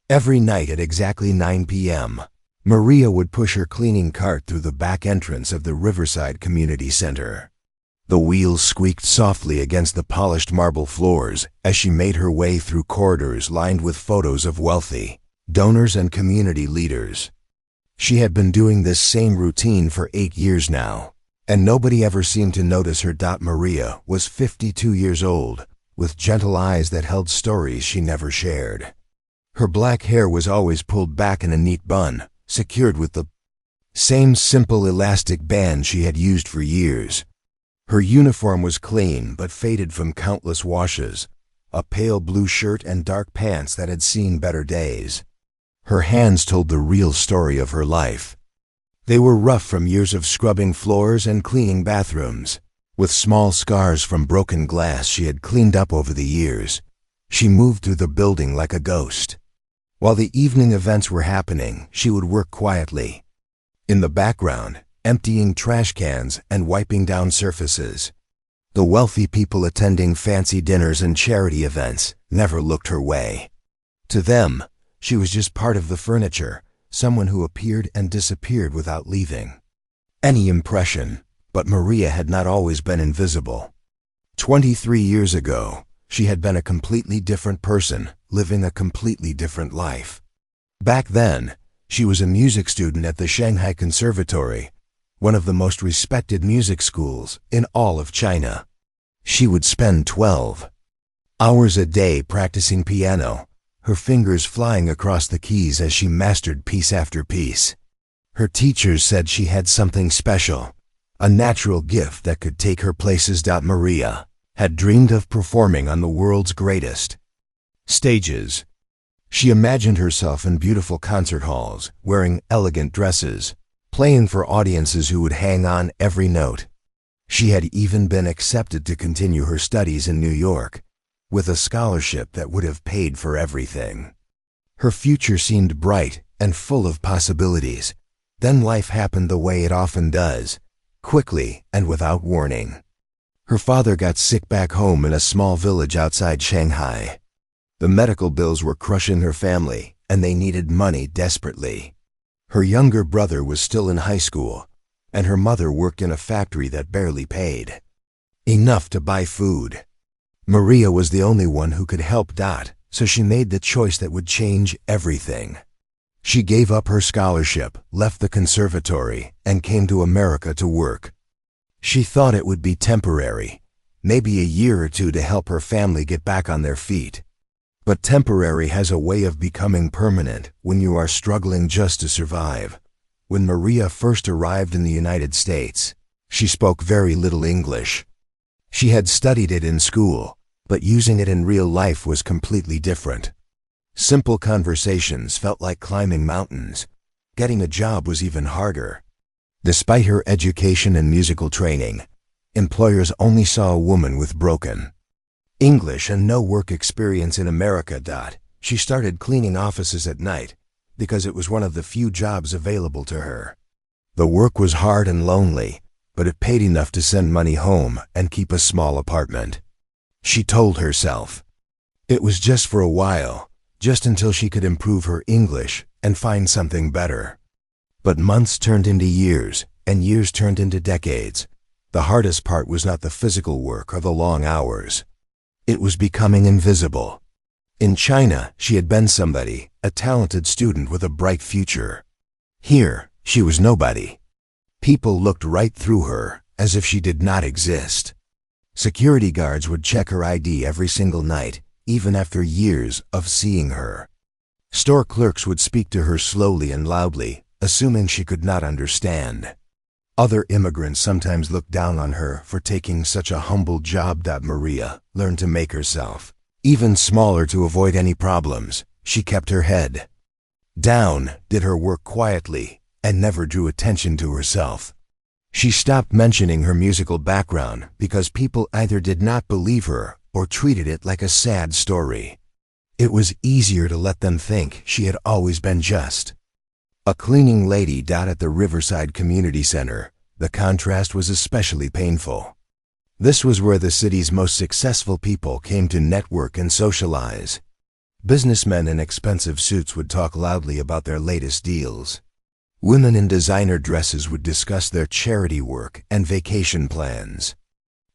Every night at exactly 9 p.m., Maria would push her cleaning cart through the back entrance of the Riverside Community Center. The wheels squeaked softly against the polished marble floors as she made her way through corridors lined with photos of wealthy donors and community leaders. She had been doing this same routine for 8 years now, and nobody ever seemed to notice her. Maria was 52 years old, with gentle eyes that held stories she never shared. Her black hair was always pulled back in a neat bun, secured with the same simple elastic band she had used for years. Her uniform was clean but faded from countless washes, a pale blue shirt and dark pants that had seen better days. Her hands told the real story of her life. They were rough from years of scrubbing floors and cleaning bathrooms, with small scars from broken glass she had cleaned up over the years. She moved through the building like a ghost. While the evening events were happening, she would work quietly. In the background, emptying trash cans and wiping down surfaces. The wealthy people attending fancy dinners and charity events never looked her way. To them, she was just part of the furniture, someone who appeared and disappeared without leaving any impression. But Maria had not always been invisible. 23 years ago, she had been a completely different person, living a completely different life. Back then, she was a music student at the Shanghai Conservatory, one of the most respected music schools in all of China. She would spend 12 hours a day practicing piano, her fingers flying across the keys as she mastered piece after piece. Her teachers said she had something special, a natural gift that could take her places. Maria had dreamed of performing on the world's greatest stages. She imagined herself in beautiful concert halls, wearing elegant dresses, playing for audiences who would hang on every note. She had even been accepted to continue her studies in New York, with a scholarship that would have paid for everything. Her future seemed bright and full of possibilities. Then life happened the way it often does, quickly and without warning. Her father got sick back home in a small village outside Shanghai. The medical bills were crushing her family, and they needed money desperately. Her younger brother was still in high school, and her mother worked in a factory that barely paid enough to buy food. Maria was the only one who could help. So she made the choice that would change everything. She gave up her scholarship, left the conservatory, and came to America to work. She thought it would be temporary, maybe a year or two to help her family get back on their feet. But temporary has a way of becoming permanent when you are struggling just to survive. When Maria first arrived in the United States, she spoke very little English. She had studied it in school, but using it in real life was completely different. Simple conversations felt like climbing mountains. Getting a job was even harder. Despite her education and musical training, employers only saw a woman with broken English and no work experience in America. She started cleaning offices at night because it was one of the few jobs available to her. The work was hard and lonely, but it paid enough to send money home and keep a small apartment. She told herself it was just for a while, just until she could improve her English and find something better. But months turned into years, and years turned into decades. The hardest part was not the physical work or the long hours. It was becoming invisible. In China, she had been somebody, a talented student with a bright future. Here, she was nobody. People looked right through her, as if she did not exist. Security guards would check her ID every single night, even after years of seeing her. Store clerks would speak to her slowly and loudly, assuming she could not understand. Other immigrants sometimes looked down on her for taking such a humble job. Maria learned to make herself even smaller to avoid any problems. She kept her head down, did her work quietly, and never drew attention to herself. She stopped mentioning her musical background because people either did not believe her or treated it like a sad story. It was easier to let them think she had always been just a cleaning lady. At the Riverside Community Center, the contrast was especially painful. This was where the city's most successful people came to network and socialize. Businessmen in expensive suits would talk loudly about their latest deals. Women in designer dresses would discuss their charity work and vacation plans.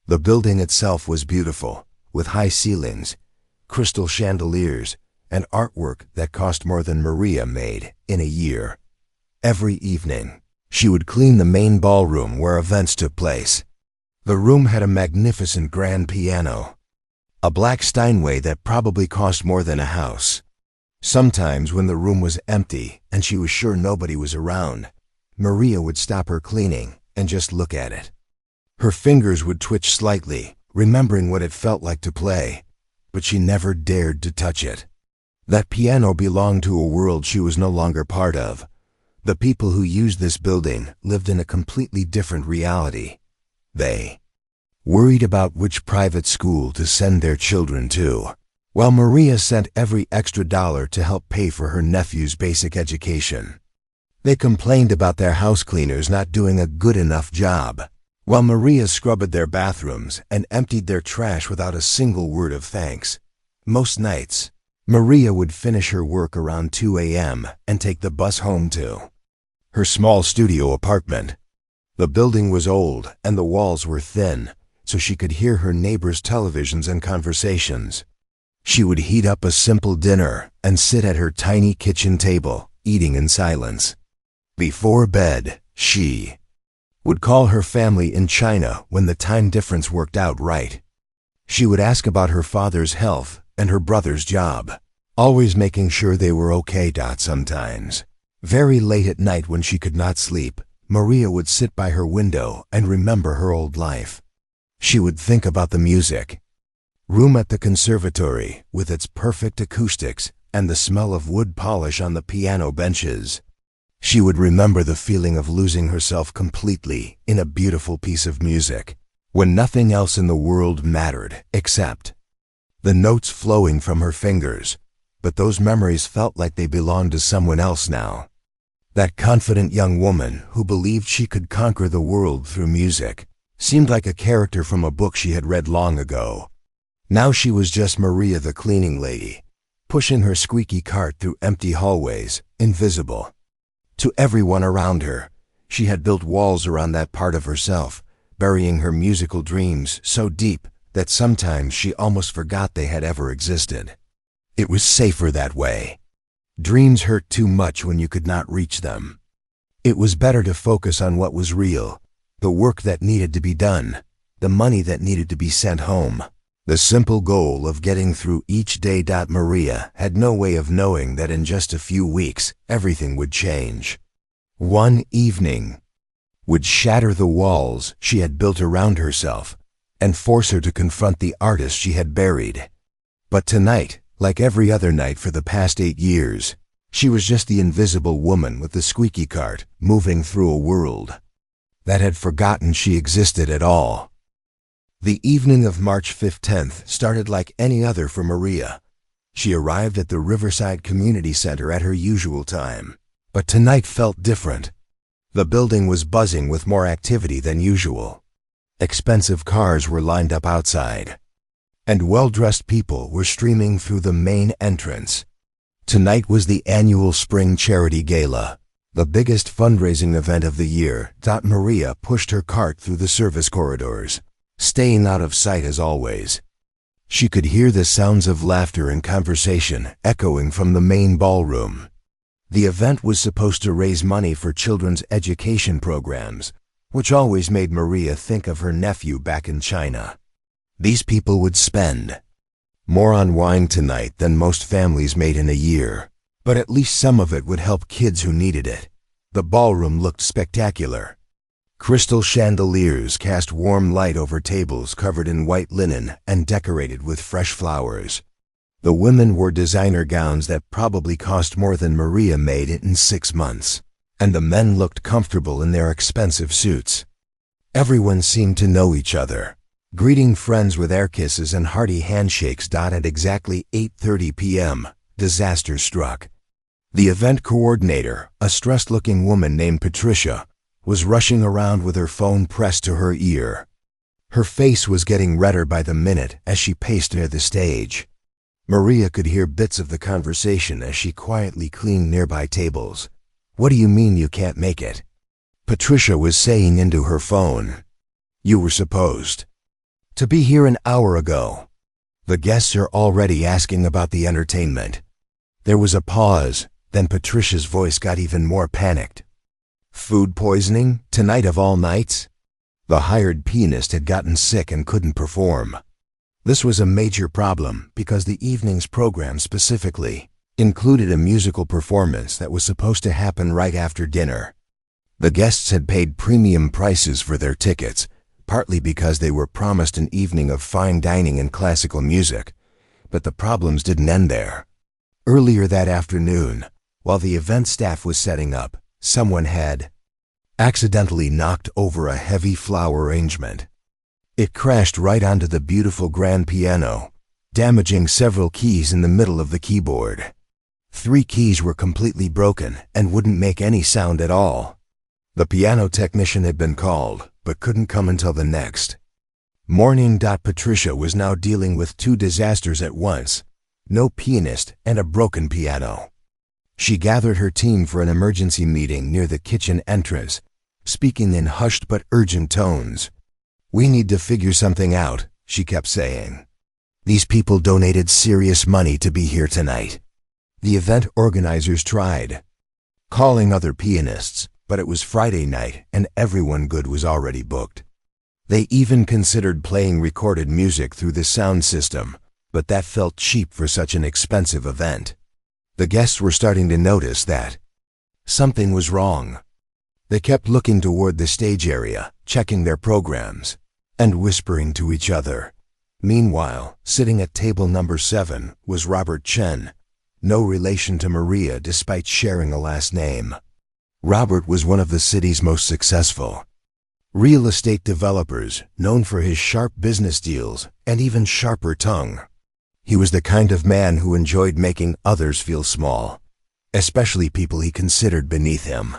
The building itself was beautiful, with high ceilings, crystal chandeliers, and artwork that cost more than Maria made in a year. Every evening, she would clean the main ballroom where events took place. The room had a magnificent grand piano, a black Steinway that probably cost more than a house. Sometimes when the room was empty and she was sure nobody was around, Maria would stop her cleaning and just look at it. Her fingers would twitch slightly, remembering what it felt like to play, but she never dared to touch it. That piano belonged to a world she was no longer part of. The people who used this building lived in a completely different reality. They worried about which private school to send their children to, while Maria sent every extra dollar to help pay for her nephew's basic education. They complained about their house cleaners not doing a good enough job, while Maria scrubbed their bathrooms and emptied their trash without a single word of thanks. Most nights, Maria would finish her work around 2 a.m. and take the bus home to her small studio apartment. The building was old and the walls were thin, so she could hear her neighbors' televisions and conversations. She would heat up a simple dinner and sit at her tiny kitchen table, eating in silence. Before bed, she would call her family in China when the time difference worked out right. She would ask about her father's health and her brother's job, always making sure they were okay. Sometimes, very late at night when she could not sleep, Maria would sit by her window and remember her old life. She would think about the music room at the conservatory with its perfect acoustics and the smell of wood polish on the piano benches. She would remember the feeling of losing herself completely in a beautiful piece of music, when nothing else in the world mattered except the notes flowing from her fingers, but those memories felt like they belonged to someone else now. That confident young woman who believed she could conquer the world through music seemed like a character from a book she had read long ago. Now she was just Maria the cleaning lady, pushing her squeaky cart through empty hallways, invisible to everyone around her. She had built walls around that part of herself, burying her musical dreams so deep that sometimes she almost forgot they had ever existed. It was safer that way. Dreams hurt too much when you could not reach them. It was better to focus on what was real, the work that needed to be done, the money that needed to be sent home, the simple goal of getting through each day. Maria had no way of knowing that in just a few weeks, everything would change. One evening would shatter the walls she had built around herself and force her to confront the artist she had buried. But tonight, like every other night for the past 8 years, she was just the invisible woman with the squeaky cart moving through a world that had forgotten she existed at all. The evening of March 15th started like any other for Maria. She arrived at the Riverside Community Center at her usual time, but tonight felt different. The building was buzzing with more activity than usual. Expensive cars were lined up outside, and well-dressed people were streaming through the main entrance. Tonight was the annual Spring Charity Gala, the biggest fundraising event of the year. Maria pushed her cart through the service corridors, staying out of sight as always. She could hear the sounds of laughter and conversation echoing from the main ballroom. The event was supposed to raise money for children's education programs, which always made Maria think of her nephew back in China. These people would spend more on wine tonight than most families made in a year, but at least some of it would help kids who needed it. The ballroom looked spectacular. Crystal chandeliers cast warm light over tables covered in white linen and decorated with fresh flowers. The women wore designer gowns that probably cost more than Maria made it in 6 months, and the men looked comfortable in their expensive suits. Everyone seemed to know each other, greeting friends with air kisses and hearty handshakes. At exactly 8:30 p.m., disaster struck. The event coordinator, a stressed-looking woman named Patricia, was rushing around with her phone pressed to her ear. Her face was getting redder by the minute as she paced near the stage. Maria could hear bits of the conversation as she quietly cleaned nearby tables. "What do you mean you can't make it?" Patricia was saying into her phone. "You were supposed to be here an hour ago. The guests are already asking about the entertainment." There was a pause, then Patricia's voice got even more panicked. "Food poisoning, tonight of all nights?" The hired pianist had gotten sick and couldn't perform. This was a major problem because the evening's program specifically included a musical performance that was supposed to happen right after dinner. The guests had paid premium prices for their tickets, partly because they were promised an evening of fine dining and classical music. But the problems didn't end there. Earlier that afternoon, while the event staff was setting up, someone had accidentally knocked over a heavy flower arrangement. It crashed right onto the beautiful grand piano, damaging several keys in the middle of the keyboard. 3 keys were completely broken and wouldn't make any sound at all. The piano technician had been called, but couldn't come until the next morning. Patricia was now dealing with 2 disasters at once: no pianist and a broken piano. She gathered her team for an emergency meeting near the kitchen entrance, speaking in hushed but urgent tones. "We need to figure something out," she kept saying. "These people donated serious money to be here tonight." The event organizers tried calling other pianists, but it was Friday night and everyone good was already booked. They even considered playing recorded music through the sound system, but that felt cheap for such an expensive event. The guests were starting to notice that something was wrong. They kept looking toward the stage area, checking their programs, and whispering to each other. Meanwhile, sitting at table number 7 was Robert Chen, no relation to Maria despite sharing a last name. Robert was one of the city's most successful real estate developers, known for his sharp business deals and even sharper tongue. He was the kind of man who enjoyed making others feel small, especially people he considered beneath him.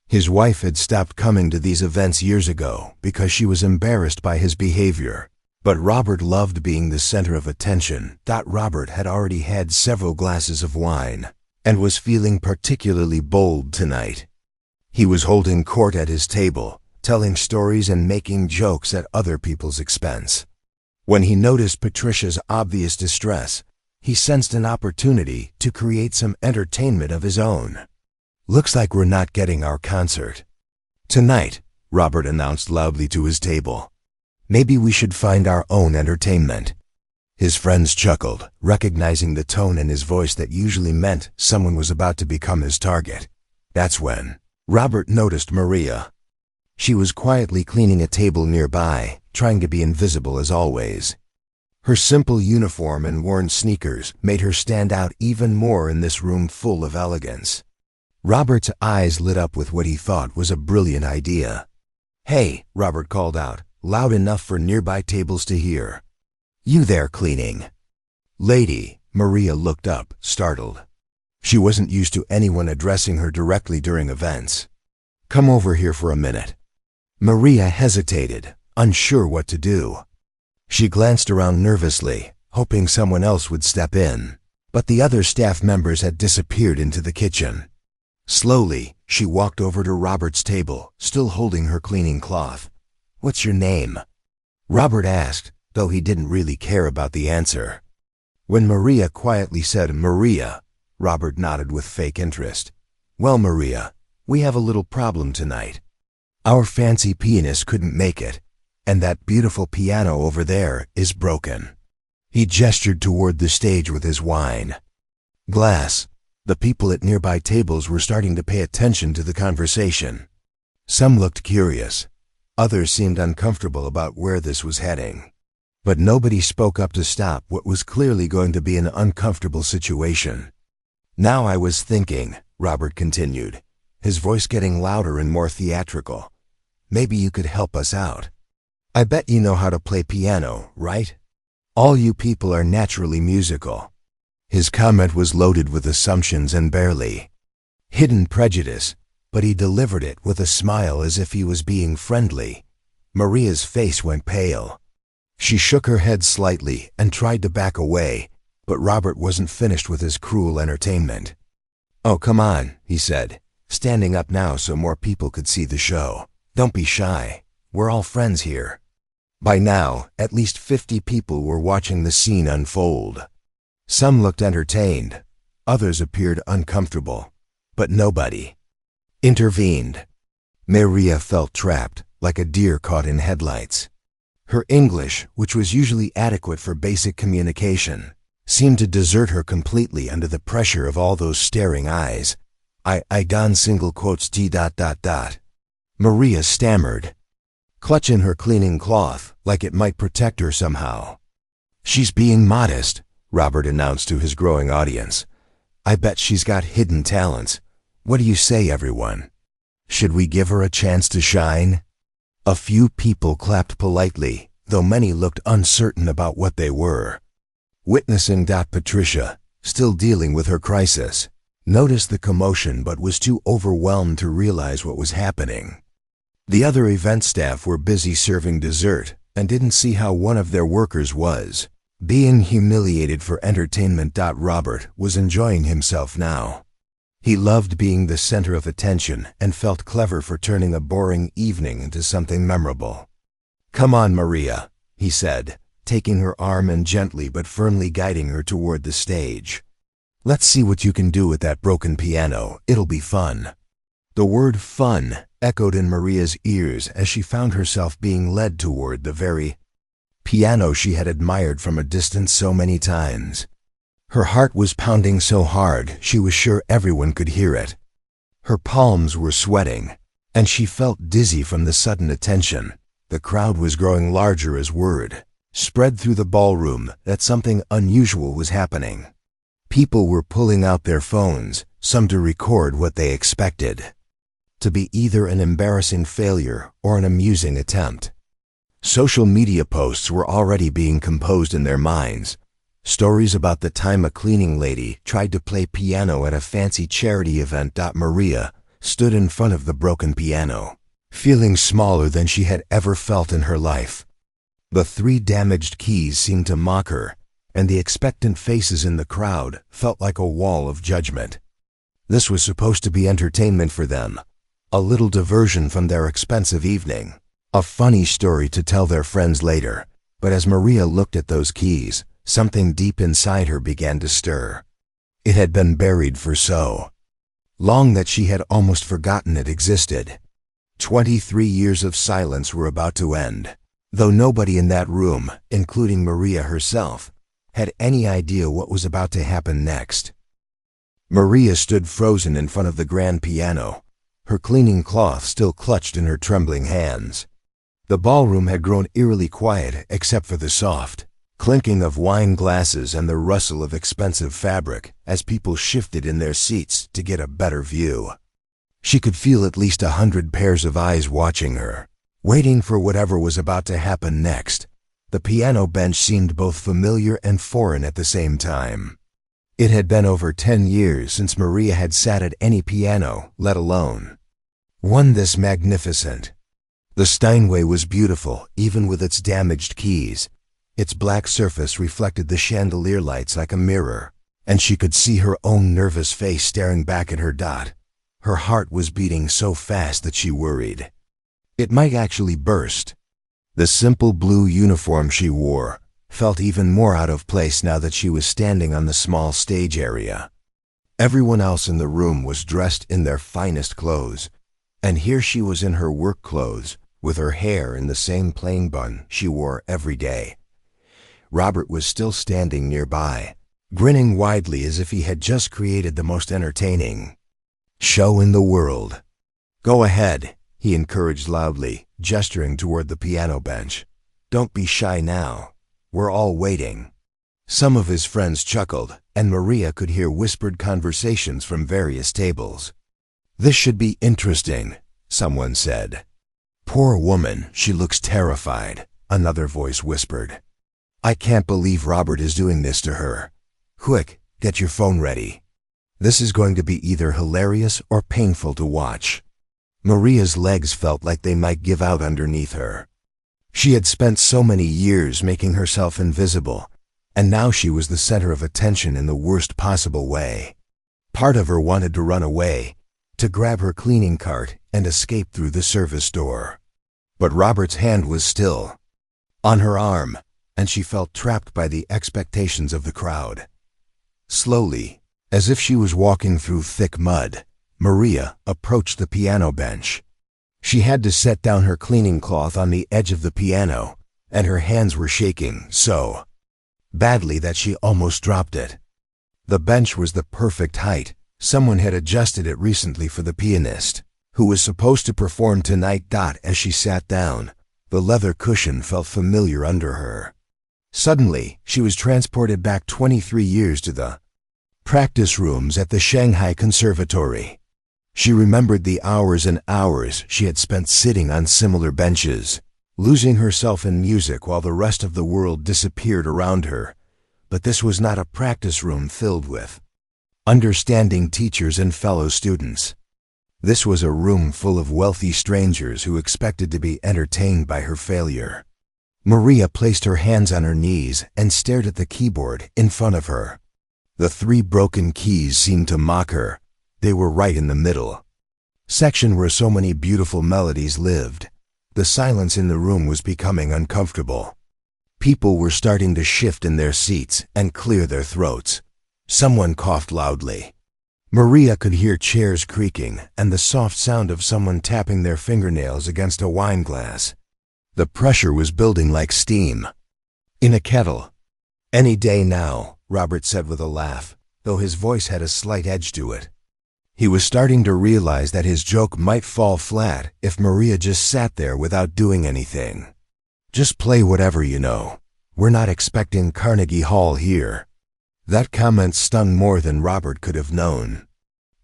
His wife had stopped coming to these events years ago because she was embarrassed by his behavior, but Robert loved being the center of attention. Robert had already had several glasses of wine and was feeling particularly bold tonight. He was holding court at his table, telling stories and making jokes at other people's expense. When he noticed Patricia's obvious distress, he sensed an opportunity to create some entertainment of his own. "Looks like we're not getting our concert tonight," Robert announced loudly to his table. "Maybe we should find our own entertainment." His friends chuckled, recognizing the tone in his voice that usually meant someone was about to become his target. That's when Robert noticed Maria. She was quietly cleaning a table nearby, trying to be invisible as always. Her simple uniform and worn sneakers made her stand out even more in this room full of elegance. Robert's eyes lit up with what he thought was a brilliant idea. "Hey," Robert called out, loud enough for nearby tables to hear. "You there cleaning?" "Lady," Maria looked up, startled. She wasn't used to anyone addressing her directly during events. "Come over here for a minute." Maria hesitated, unsure what to do. She glanced around nervously, hoping someone else would step in, but the other staff members had disappeared into the kitchen. Slowly, she walked over to Robert's table, still holding her cleaning cloth. "What's your name?" Robert asked, though he didn't really care about the answer. When Maria quietly said Maria, Robert nodded with fake interest. "Well, Maria, we have a little problem tonight. Our fancy pianist couldn't make it, and that beautiful piano over there is broken." He gestured toward the stage with his wine glass. The people at nearby tables were starting to pay attention to the conversation. Some looked curious. Others seemed uncomfortable about where this was heading. But nobody spoke up to stop what was clearly going to be an uncomfortable situation. "Now I was thinking," Robert continued, his voice getting louder and more theatrical, "maybe you could help us out. I bet you know how to play piano, right? All you people are naturally musical." His comment was loaded with assumptions and barely hidden prejudice, but he delivered it with a smile as if he was being friendly. Maria's face went pale. She shook her head slightly and tried to back away, But Robert wasn't finished with his cruel entertainment. "Oh, come on," he said, standing up now so more people could see the show. "Don't be shy. We're all friends here." By now, at least 50 people were watching the scene unfold. Some looked entertained, others appeared uncomfortable, but nobody intervened. Maria felt trapped, like a deer caught in headlights. Her English, which was usually adequate for basic communication, seemed to desert her completely under the pressure of all those staring eyes. I gone single quotes t. Maria stammered, clutching her cleaning cloth like it might protect her somehow. "She's being modest," Robert announced to his growing audience. "I bet she's got hidden talents. What do you say, everyone? Should we give her a chance to shine?" A few people clapped politely, though many looked uncertain about what they were. Witnessing Patricia, still dealing with her crisis, noticed the commotion but was too overwhelmed to realize what was happening. The other event staff were busy serving dessert and didn't see how one of their workers was being humiliated for entertainment. Robert was enjoying himself now. He loved being the center of attention and felt clever for turning a boring evening into something memorable. "Come on, Maria," he said, taking her arm and gently but firmly guiding her toward the stage. "Let's see what you can do with that broken piano. It'll be fun." The word "fun" echoed in Maria's ears as she found herself being led toward the very piano she had admired from a distance so many times. Her heart was pounding so hard she was sure everyone could hear it. Her palms were sweating, and she felt dizzy from the sudden attention. The crowd was growing larger as word spread through the ballroom that something unusual was happening. People were pulling out their phones, some to record what they expected to be either an embarrassing failure or an amusing attempt. Social media posts were already being composed in their minds. Stories about the time a cleaning lady tried to play piano at a fancy charity event. Maria stood in front of the broken piano, feeling smaller than she had ever felt in her life. The 3 damaged keys seemed to mock her, and the expectant faces in the crowd felt like a wall of judgment. This was supposed to be entertainment for them, a little diversion from their expensive evening, a funny story to tell their friends later. But as Maria looked at those keys, something deep inside her began to stir. It had been buried for so long that she had almost forgotten it existed. 23 years of silence were about to end, though nobody in that room, including Maria herself, had any idea what was about to happen next. Maria stood frozen in front of the grand piano, her cleaning cloth still clutched in her trembling hands. The ballroom had grown eerily quiet except for the soft clinking of wine glasses and the rustle of expensive fabric as people shifted in their seats to get a better view. She could feel at least 100 pairs of eyes watching her, waiting for whatever was about to happen next. The piano bench seemed both familiar and foreign at the same time. It had been over 10 years since Maria had sat at any piano, let alone one this magnificent. The Steinway was beautiful, even with its damaged keys. Its black surface reflected the chandelier lights like a mirror, and she could see her own nervous face staring back at her. Her heart was beating so fast that she worried it might actually burst. The simple blue uniform she wore felt even more out of place now that she was standing on the small stage area. Everyone else in the room was dressed in their finest clothes, and here she was in her work clothes, with her hair in the same plain bun she wore every day. Robert was still standing nearby, grinning widely as if he had just created the most entertaining show in the world. "Go ahead," he encouraged loudly, gesturing toward the piano bench. "Don't be shy now. We're all waiting." Some of his friends chuckled, and Maria could hear whispered conversations from various tables. "This should be interesting," someone said. "Poor woman, she looks terrified," another voice whispered. "I can't believe Robert is doing this to her. Quick, get your phone ready. This is going to be either hilarious or painful to watch." Maria's legs felt like they might give out underneath her. She had spent so many years making herself invisible, and now she was the center of attention in the worst possible way. Part of her wanted to run away, to grab her cleaning cart and escape through the service door. But Robert's hand was still on her arm, and she felt trapped by the expectations of the crowd. Slowly, as if she was walking through thick mud, Maria approached the piano bench. She had to set down her cleaning cloth on the edge of the piano, and her hands were shaking so badly that she almost dropped it. The bench was the perfect height. Someone had adjusted it recently for the pianist, who was supposed to perform tonight. As she sat down, the leather cushion felt familiar under her. Suddenly, she was transported back 23 years to the practice rooms at the Shanghai Conservatory. She remembered the hours and hours she had spent sitting on similar benches, losing herself in music while the rest of the world disappeared around her. But this was not a practice room filled with understanding teachers and fellow students. This was a room full of wealthy strangers who expected to be entertained by her failure. Maria placed her hands on her knees and stared at the keyboard in front of her. The 3 broken keys seemed to mock her. They were right in the middle section where so many beautiful melodies lived. The silence in the room was becoming uncomfortable. People were starting to shift in their seats and clear their throats. Someone coughed loudly. Maria could hear chairs creaking and the soft sound of someone tapping their fingernails against a wine glass. The pressure was building like steam in a kettle. "Any day now," Robert said with a laugh, though his voice had a slight edge to it. He was starting to realize that his joke might fall flat if Maria just sat there without doing anything. "Just play whatever you know. We're not expecting Carnegie Hall here." That comment stung more than Robert could have known.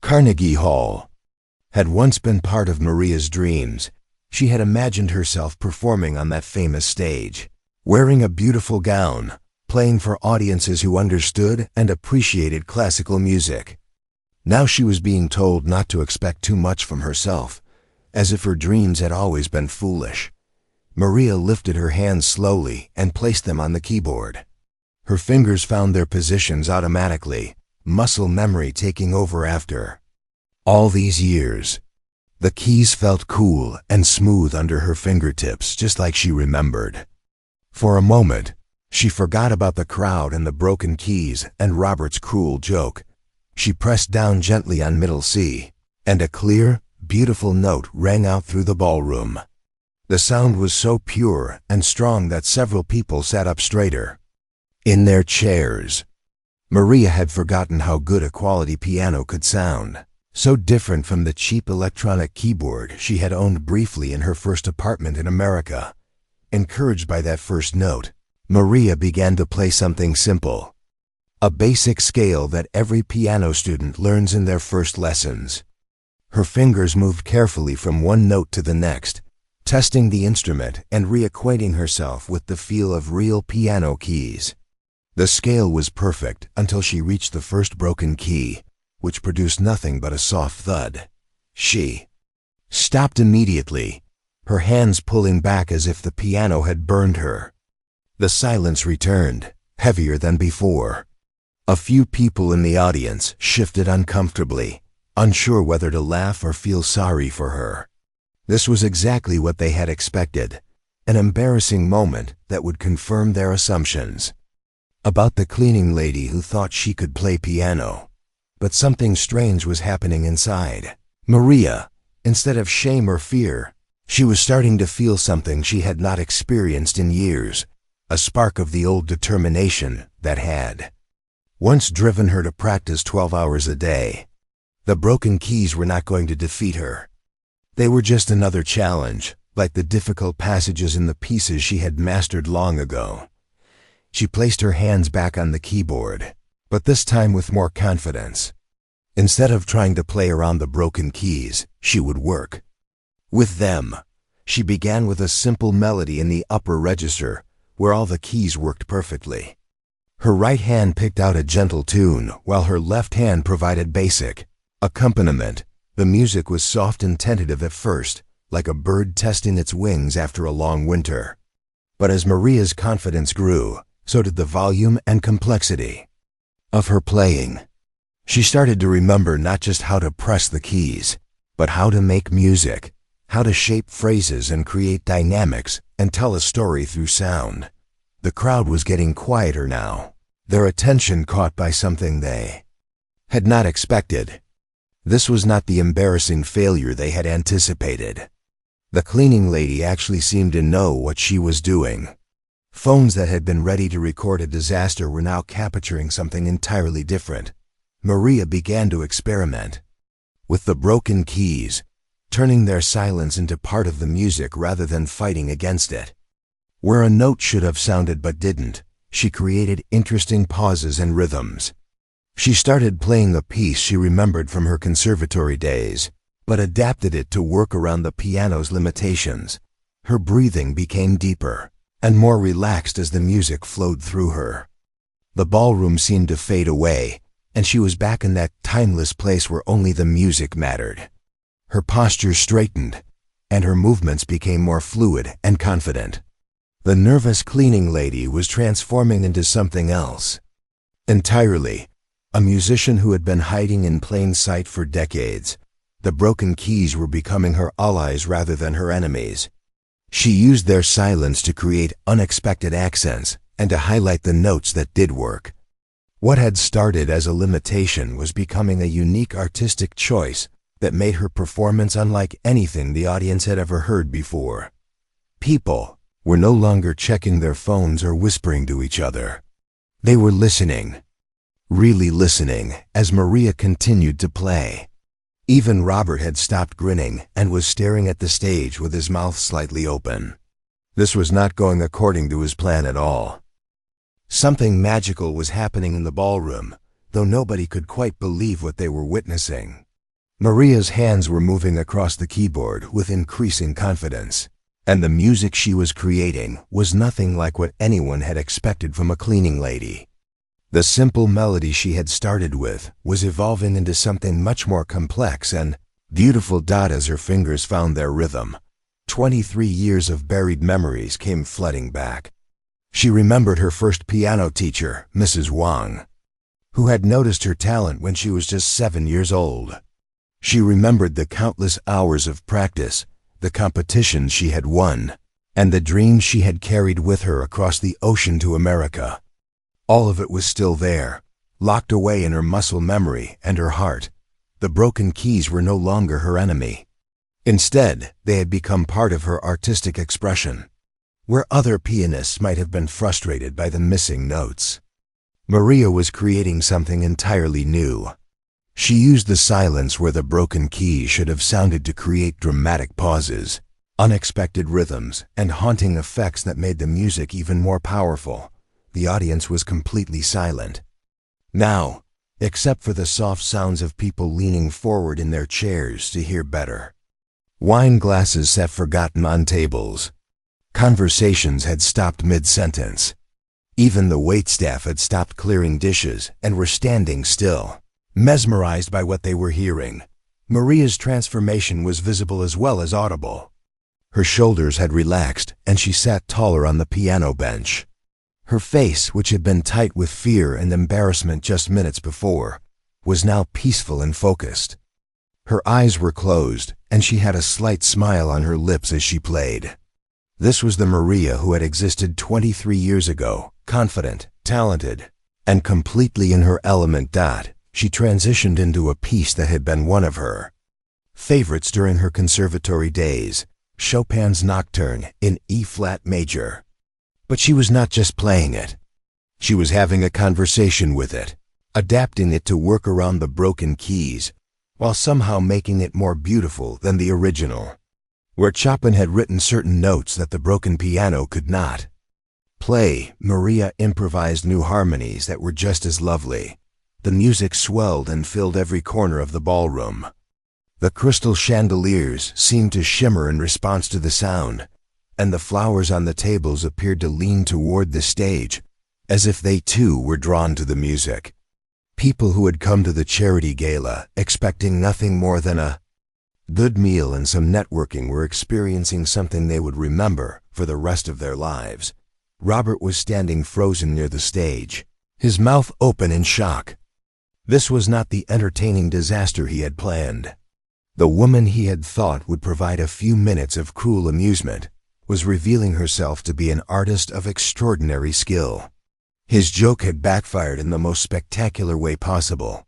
Carnegie Hall had once been part of Maria's dreams. She had imagined herself performing on that famous stage, wearing a beautiful gown, playing for audiences who understood and appreciated classical music. Now she was being told not to expect too much from herself, as if her dreams had always been foolish. Maria lifted her hands slowly and placed them on the keyboard. Her fingers found their positions automatically, muscle memory taking over after all these years. The keys felt cool and smooth under her fingertips, just like she remembered. For a moment, she forgot about the crowd and the broken keys and Robert's cruel joke. She pressed down gently on middle C, and a clear, beautiful note rang out through the ballroom. The sound was so pure and strong that several people sat up straighter in their chairs. Maria had forgotten how good a quality piano could sound, so different from the cheap electronic keyboard she had owned briefly in her first apartment in America. Encouraged by that first note, Maria began to play something simple, a basic scale that every piano student learns in their first lessons. Her fingers moved carefully from one note to the next, testing the instrument and reacquainting herself with the feel of real piano keys. The scale was perfect until she reached the first broken key, which produced nothing but a soft thud. She stopped immediately, her hands pulling back as if the piano had burned her. The silence returned, heavier than before. A few people in the audience shifted uncomfortably, unsure whether to laugh or feel sorry for her. This was exactly what they had expected, an embarrassing moment that would confirm their assumptions about the cleaning lady who thought she could play piano. But something strange was happening inside Maria. Instead of shame or fear, she was starting to feel something she had not experienced in years, a spark of the old determination that had once driven her to practice 12 hours a day. The broken keys were not going to defeat her. They were just another challenge, like the difficult passages in the pieces she had mastered long ago. She placed her hands back on the keyboard, but this time with more confidence. Instead of trying to play around the broken keys, she would work with them. She began with a simple melody in the upper register, where all the keys worked perfectly. Her right hand picked out a gentle tune, while her left hand provided basic accompaniment. The music was soft and tentative at first, like a bird testing its wings after a long winter. But as Maria's confidence grew, So did the volume and complexity of her playing. She started to remember not just how to press the keys, but how to make music, how to shape phrases and create dynamics and tell a story through sound. The crowd was getting quieter now, their attention caught by something they had not expected. This was not the embarrassing failure they had anticipated. The cleaning lady actually seemed to know what she was doing. Phones that had been ready to record a disaster were now capturing something entirely different. Maria began to experiment with the broken keys, turning their silence into part of the music rather than fighting against it. Where a note should have sounded but didn't, she created interesting pauses and rhythms. She started playing a piece she remembered from her conservatory days, but adapted it to work around the piano's limitations. Her breathing became deeper and more relaxed as the music flowed through her. The ballroom seemed to fade away, and she was back in that timeless place where only the music mattered. Her posture straightened, and her movements became more fluid and confident. The nervous cleaning lady was transforming into something else entirely. A musician who had been hiding in plain sight for decades. The broken keys were becoming her allies rather than her enemies. She used their silence to create unexpected accents and to highlight the notes that did work. What had started as a limitation was becoming a unique artistic choice that made her performance unlike anything the audience had ever heard before. People were no longer checking their phones or whispering to each other. They were listening. Really listening, as Maria continued to play. Even Robert had stopped grinning and was staring at the stage with his mouth slightly open. This was not going according to his plan at all. Something magical was happening in the ballroom, though nobody could quite believe what they were witnessing. Maria's hands were moving across the keyboard with increasing confidence, and the music she was creating was nothing like what anyone had expected from a cleaning lady. The simple melody she had started with was evolving into something much more complex and beautiful. As her fingers found their rhythm, 23 years of buried memories came flooding back. She remembered her first piano teacher, Mrs. Wang, who had noticed her talent when she was just 7 years old. She remembered the countless hours of practice, the competitions she had won, and the dreams she had carried with her across the ocean to America. All of it was still there, locked away in her muscle memory and her heart. The broken keys were no longer her enemy. Instead, they had become part of her artistic expression. Where other pianists might have been frustrated by the missing notes, Maria was creating something entirely new. She used the silence where the broken keys should have sounded to create dramatic pauses, unexpected rhythms, and haunting effects that made the music even more powerful. The audience was completely silent now, except for the soft sounds of people leaning forward in their chairs to hear better. Wine glasses sat forgotten on tables. Conversations had stopped mid-sentence. Even the waitstaff had stopped clearing dishes and were standing still, mesmerized by what they were hearing. Maria's transformation was visible as well as audible. Her shoulders had relaxed, and she sat taller on the piano bench. Her face, which had been tight with fear and embarrassment just minutes before, was now peaceful and focused. Her eyes were closed, and she had a slight smile on her lips as she played. This was the Maria who had existed 23 years ago, confident, talented, and completely in her element. She transitioned into a piece that had been one of her favorites during her conservatory days, Chopin's Nocturne in E-flat major. But she was not just playing it. She was having a conversation with it, adapting it to work around the broken keys, while somehow making it more beautiful than the original. Where Chopin had written certain notes that the broken piano could not play, Maria improvised new harmonies that were just as lovely. The music swelled and filled every corner of the ballroom. The crystal chandeliers seemed to shimmer in response to the sound, and the flowers on the tables appeared to lean toward the stage, as if they too were drawn to the music. People who had come to the charity gala expecting nothing more than a good meal and some networking were experiencing something they would remember for the rest of their lives. Robert was standing frozen near the stage, his mouth open in shock. This was not the entertaining disaster he had planned. The woman he had thought would provide a few minutes of cruel amusement was revealing herself to be an artist of extraordinary skill. His joke had backfired in the most spectacular way possible,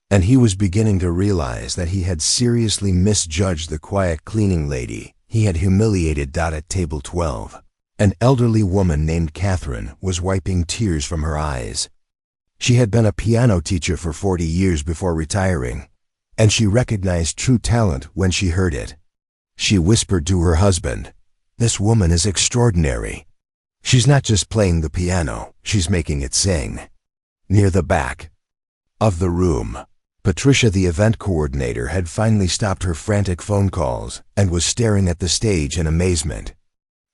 and he was beginning to realize that he had seriously misjudged the quiet cleaning lady he had humiliated. At table 12, an elderly woman named Catherine was wiping tears from her eyes. She had been a piano teacher for 40 years before retiring, and she recognized true talent when she heard it. She whispered to her husband, "This woman is extraordinary. She's not just playing the piano, she's making it sing." Near the back of the room, Patricia, the event coordinator, had finally stopped her frantic phone calls and was staring at the stage in amazement.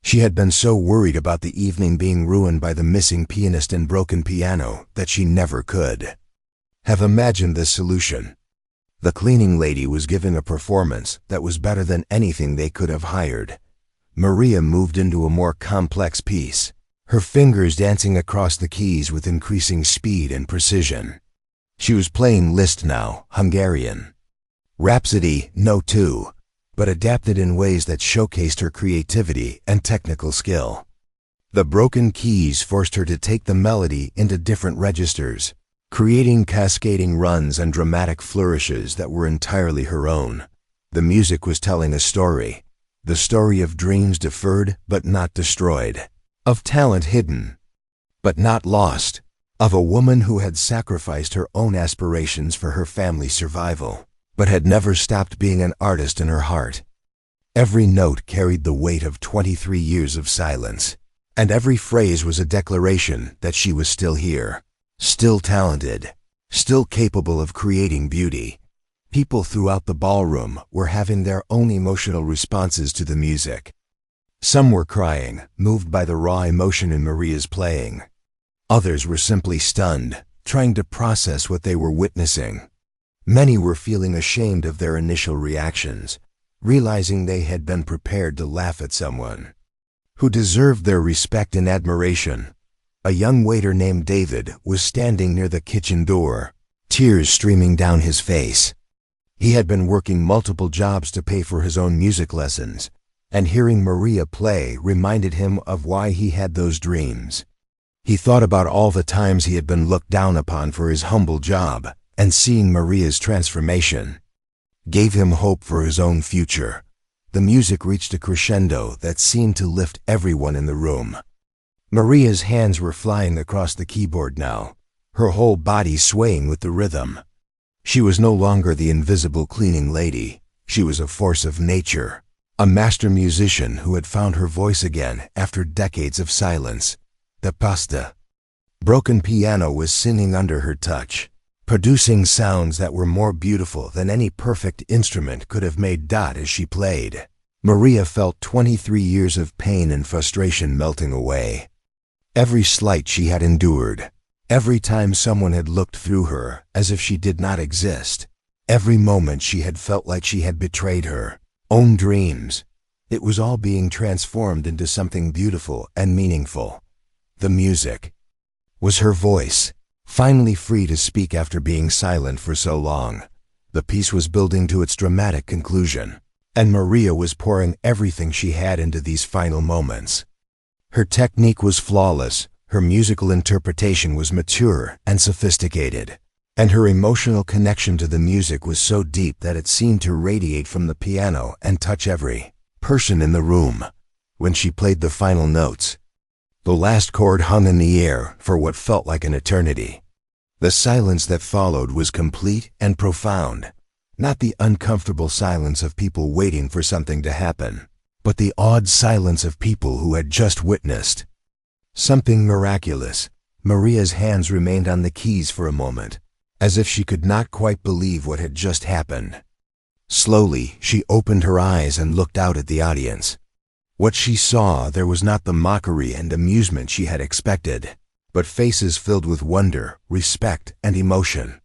She had been so worried about the evening being ruined by the missing pianist and broken piano that she never could have imagined this solution. The cleaning lady was giving a performance that was better than anything they could have hired. Maria moved into a more complex piece, her fingers dancing across the keys with increasing speed and precision. She was playing Liszt now, Hungarian. Rhapsody No. 2, but adapted in ways that showcased her creativity and technical skill. The broken keys forced her to take the melody into different registers, creating cascading runs and dramatic flourishes that were entirely her own. The music was telling a story, the story of dreams deferred but not destroyed, of talent hidden but not lost, of a woman who had sacrificed her own aspirations for her family's survival, but had never stopped being an artist in her heart. Every note carried the weight of 23 years of silence, and every phrase was a declaration that she was still here, still talented, still capable of creating beauty. People throughout the ballroom were having their own emotional responses to the music. Some were crying, moved by the raw emotion in Maria's playing. Others were simply stunned, trying to process what they were witnessing. Many were feeling ashamed of their initial reactions, realizing they had been prepared to laugh at someone who deserved their respect and admiration. A young waiter named David was standing near the kitchen door, tears streaming down his face. He had been working multiple jobs to pay for his own music lessons, and hearing Maria play reminded him of why he had those dreams. He thought about all the times he had been looked down upon for his humble job, and seeing Maria's transformation gave him hope for his own future. The music reached a crescendo that seemed to lift everyone in the room. Maria's hands were flying across the keyboard now, her whole body swaying with the rhythm. She was no longer the invisible cleaning lady. She was a force of nature, a master musician who had found her voice again after decades of silence. The pasta broken piano was singing under her touch, producing sounds that were more beautiful than any perfect instrument could have made. As she played, Maria felt 23 years of pain and frustration melting away. Every slight she had endured, every time someone had looked through her as if she did not exist, every moment she had felt like she had betrayed her own dreams, it was all being transformed into something beautiful and meaningful. The music was her voice, finally free to speak after being silent for so long. The piece was building to its dramatic conclusion, and Maria was pouring everything she had into these final moments. Her technique was flawless, her musical interpretation was mature and sophisticated, and her emotional connection to the music was so deep that it seemed to radiate from the piano and touch every person in the room. When she played the final notes, the last chord hung in the air for what felt like an eternity. The silence that followed was complete and profound, not the uncomfortable silence of people waiting for something to happen, but the awed silence of people who had just witnessed something miraculous. Maria's hands remained on the keys for a moment, as if she could not quite believe what had just happened. Slowly, she opened her eyes and looked out at the audience. What she saw there was not the mockery and amusement she had expected, but faces filled with wonder, respect, and emotion.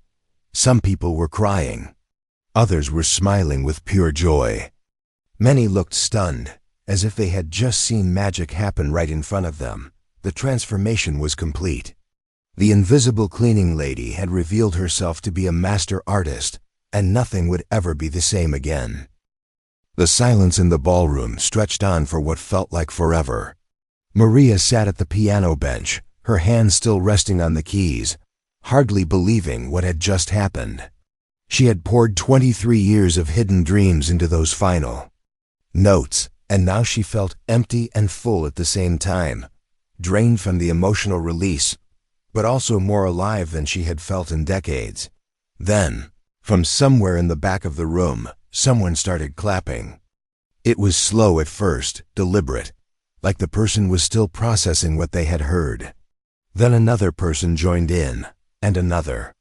Some people were crying. Others were smiling with pure joy. Many looked stunned, as if they had just seen magic happen right in front of them. the transformation was complete. The invisible cleaning lady had revealed herself to be a master artist, and nothing would ever be the same again. The silence in the ballroom stretched on for what felt like forever. Maria sat at the piano bench, her hands still resting on the keys, hardly believing what had just happened. She had poured 23 years of hidden dreams into those final notes, and now she felt empty and full at the same time, drained from the emotional release, but also more alive than she had felt in decades. Then, from somewhere in the back of the room, someone started clapping. It was slow at first, deliberate, like the person was still processing what they had heard. Then another person joined in, and another.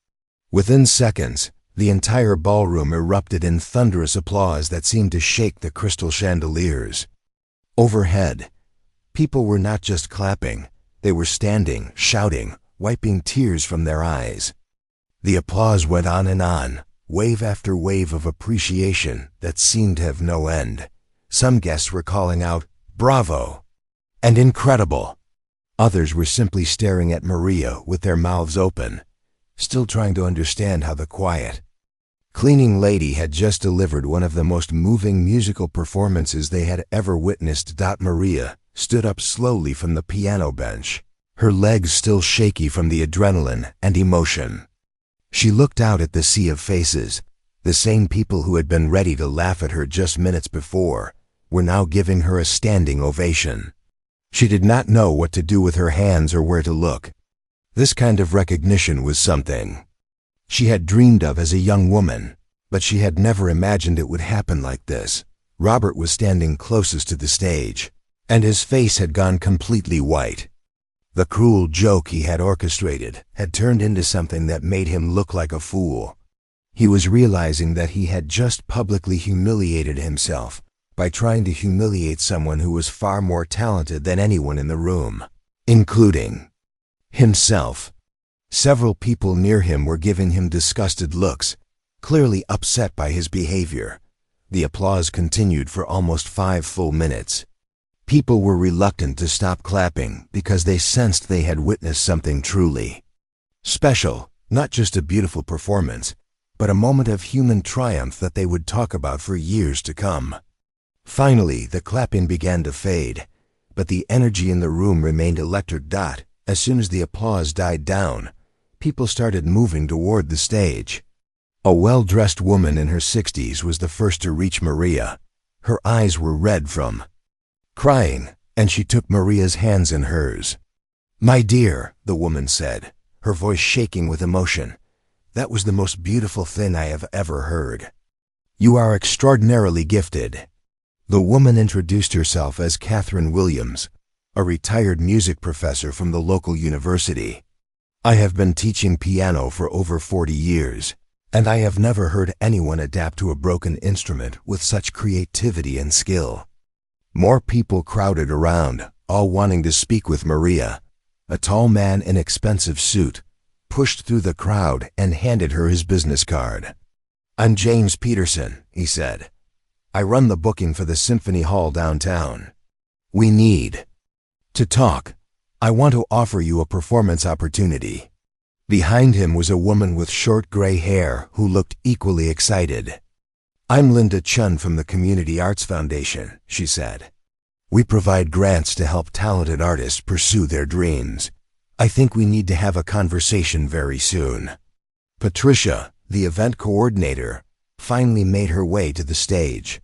Within seconds, the entire ballroom erupted in thunderous applause that seemed to shake the crystal chandeliers. Overhead, people were not just clapping, they were standing, shouting, wiping tears from their eyes. The applause went on, wave after wave of appreciation that seemed to have no end. Some guests were calling out, "Bravo!" and "Incredible!" Others were simply staring at Maria with their mouths open, still trying to understand how the quiet cleaning lady had just delivered one of the most moving musical performances they had ever witnessed. Maria stood up slowly from the piano bench, her legs still shaky from the adrenaline and emotion. She looked out at the sea of faces. The same people who had been ready to laugh at her just minutes before were now giving her a standing ovation. She did not know what to do with her hands or where to look. This kind of recognition was something she had dreamed of as a young woman, but she had never imagined it would happen like this. Robert was standing closest to the stage, and his face had gone completely white. The cruel joke he had orchestrated had turned into something that made him look like a fool. He was realizing that he had just publicly humiliated himself by trying to humiliate someone who was far more talented than anyone in the room, including himself. Several people near him were giving him disgusted looks, clearly upset by his behavior. The applause continued for almost 5 full minutes. People were reluctant to stop clapping because they sensed they had witnessed something truly special, not just a beautiful performance, but a moment of human triumph that they would talk about for years to come. Finally, the clapping began to fade, but the energy in the room remained electric. As soon as the applause died down, people started moving toward the stage. A well-dressed woman in her 60s was the first to reach Maria. Her eyes were red from crying, and she took Maria's hands in hers. "My dear," the woman said, her voice shaking with emotion, "that was the most beautiful thing I have ever heard. You are extraordinarily gifted." The woman introduced herself as Catherine Williams, a retired music professor from the local university. "I have been teaching piano for over 40 years, and I have never heard anyone adapt to a broken instrument with such creativity and skill." More people crowded around, all wanting to speak with Maria. A tall man in an expensive suit pushed through the crowd and handed her his business card. "I'm James Peterson," he said. "I run the booking for the Symphony Hall downtown. We need to talk. I want to offer you a performance opportunity." Behind him was a woman with short gray hair who looked equally excited. "I'm Linda Chun from the Community Arts Foundation," she said. "We provide grants to help talented artists pursue their dreams. I think we need to have a conversation very soon." Patricia, the event coordinator, finally made her way to the stage.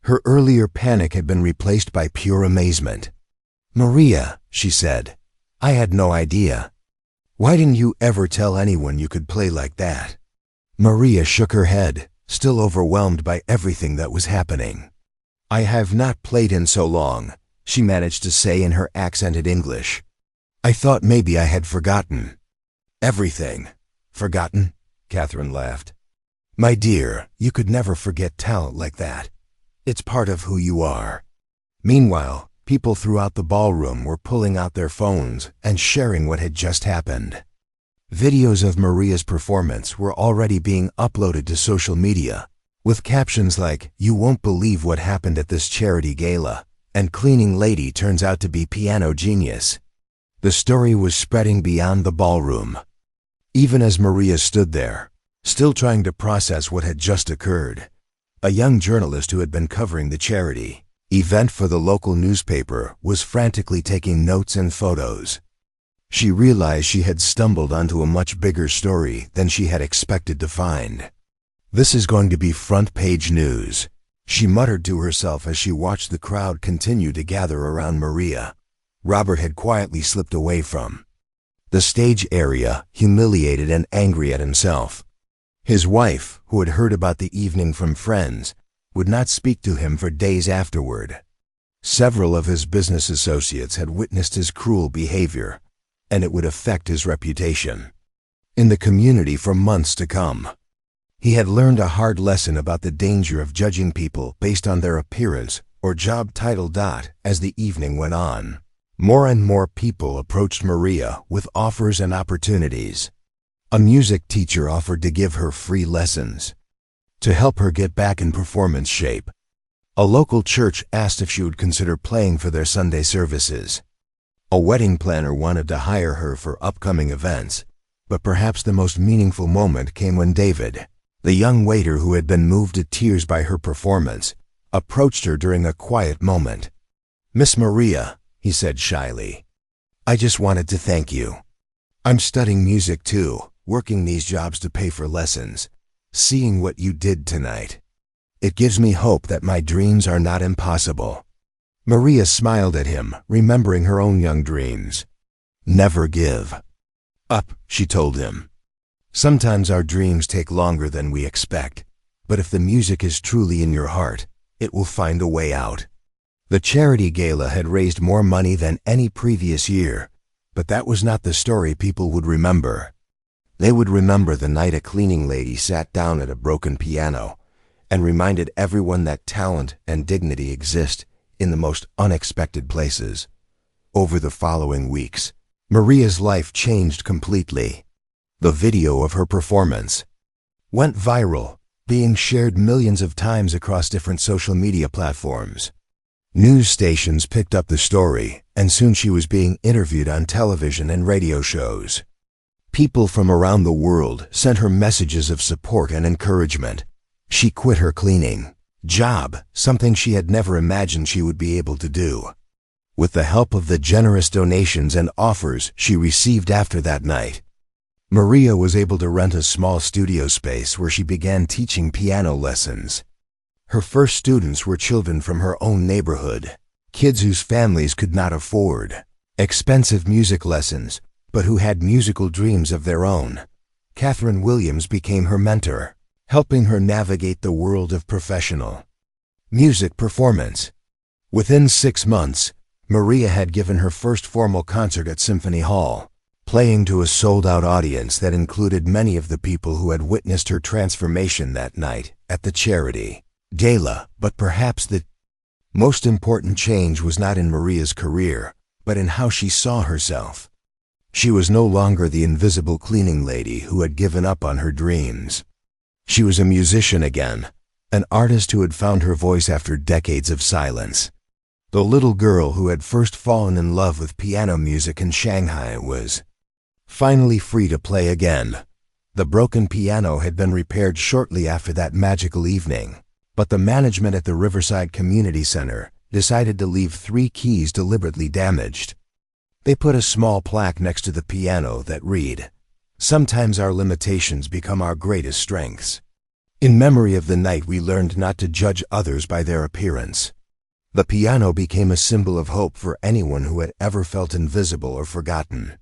Her earlier panic had been replaced by pure amazement. "Maria," she said, "I had no idea. Why didn't you ever tell anyone you could play like that?" Maria shook her head, still overwhelmed by everything that was happening. "I have not played in so long," she managed to say in her accented English. "I thought maybe I had forgotten." "Everything? Forgotten?" Catherine laughed. "My dear, you could never forget talent like that. It's part of who you are." Meanwhile, people throughout the ballroom were pulling out their phones and sharing what had just happened. Videos of Maria's performance were already being uploaded to social media, with captions like, "You won't believe what happened at this charity gala," and "Cleaning lady turns out to be piano genius." The story was spreading beyond the ballroom. Even as Maria stood there, still trying to process what had just occurred, a young journalist who had been covering the charity event for the local newspaper was frantically taking notes and photos. She realized she had stumbled onto a much bigger story than she had expected to find. "This is going to be front-page news," she muttered to herself as she watched the crowd continue to gather around Maria. Robert had quietly slipped away from the stage area, humiliated and angry at himself. His wife, who had heard about the evening from friends, would not speak to him for days afterward. Several of his business associates had witnessed his cruel behavior, and it would affect his reputation in the community for months to come. He had learned a hard lesson about the danger of judging people based on their appearance or job title. As the evening went on, more and more people approached Maria with offers and opportunities. A music teacher offered to give her free lessons to help her get back in performance shape. A local church asked if she would consider playing for their Sunday services. A wedding planner wanted to hire her for upcoming events, but perhaps the most meaningful moment came when David, the young waiter who had been moved to tears by her performance, approached her during a quiet moment. "Miss Maria," he said shyly, "I just wanted to thank you. I'm studying music too, working these jobs to pay for lessons. Seeing what you did tonight, it gives me hope that my dreams are not impossible." Maria smiled at him, remembering her own young dreams. "Never give up," she told him. "Sometimes our dreams take longer than we expect, but if the music is truly in your heart, it will find a way out." The charity gala had raised more money than any previous year, but that was not the story people would remember. They would remember the night a cleaning lady sat down at a broken piano and reminded everyone that talent and dignity exist in the most unexpected places. Over the following weeks, Maria's life changed completely. The video of her performance went viral, being shared millions of times across different social media platforms. News stations picked up the story, and soon she was being interviewed on television and radio shows. People from around the world sent her messages of support and encouragement. She quit her cleaning job, something she had never imagined she would be able to do. With the help of the generous donations and offers she received after that night, Maria was able to rent a small studio space where she began teaching piano lessons. Her first students were children from her own neighborhood, kids whose families could not afford expensive music lessons, but who had musical dreams of their own. Catherine Williams became her mentor, helping her navigate the world of professional music performance. Within 6 months, Maria had given her first formal concert at Symphony Hall, playing to a sold-out audience that included many of the people who had witnessed her transformation that night at the charity gala. But perhaps the most important change was not in Maria's career, but in how she saw herself. She was no longer the invisible cleaning lady who had given up on her dreams. She was a musician again, an artist who had found her voice after decades of silence. The little girl who had first fallen in love with piano music in Shanghai was finally free to play again. The broken piano had been repaired shortly after that magical evening, but the management at the Riverside Community Center decided to leave 3 keys deliberately damaged. They put a small plaque next to the piano that read, "Sometimes our limitations become our greatest strengths." In memory of the night we learned not to judge others by their appearance. The piano became a symbol of hope for anyone who had ever felt invisible or forgotten.